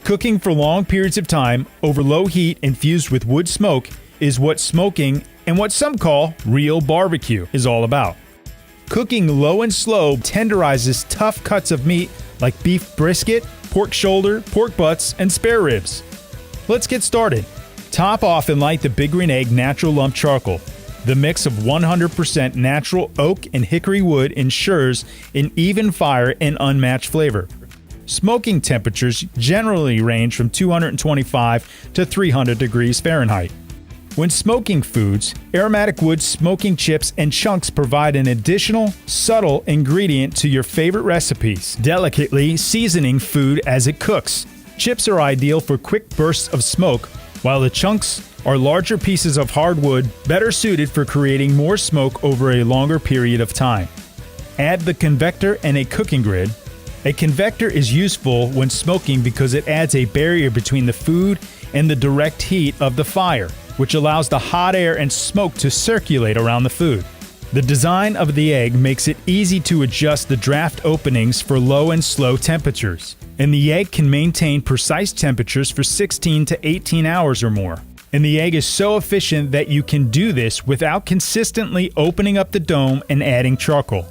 Cooking for long periods of time over low heat infused with wood smoke is what smoking and what some call real barbecue is all about. Cooking low and slow tenderizes tough cuts of meat like beef brisket, pork shoulder, pork butts, and spare ribs. Let's get started. Top off and light the Big Green Egg natural lump charcoal. The mix of 100% natural oak and hickory wood ensures an even fire and unmatched flavor. Smoking temperatures generally range from 225 to 300 degrees Fahrenheit. When smoking foods, aromatic wood smoking chips and chunks provide an additional, subtle ingredient to your favorite recipes, delicately seasoning food as it cooks. Chips are ideal for quick bursts of smoke, while the chunks are larger pieces of hardwood better suited for creating more smoke over a longer period of time. Add the convector and a cooking grid. A convector is useful when smoking because it adds a barrier between the food and the direct heat of the fire, which allows the hot air and smoke to circulate around the food. The design of the egg makes it easy to adjust the draft openings for low and slow temperatures, and the egg can maintain precise temperatures for 16 to 18 hours or more. And the egg is so efficient that you can do this without consistently opening up the dome and adding charcoal.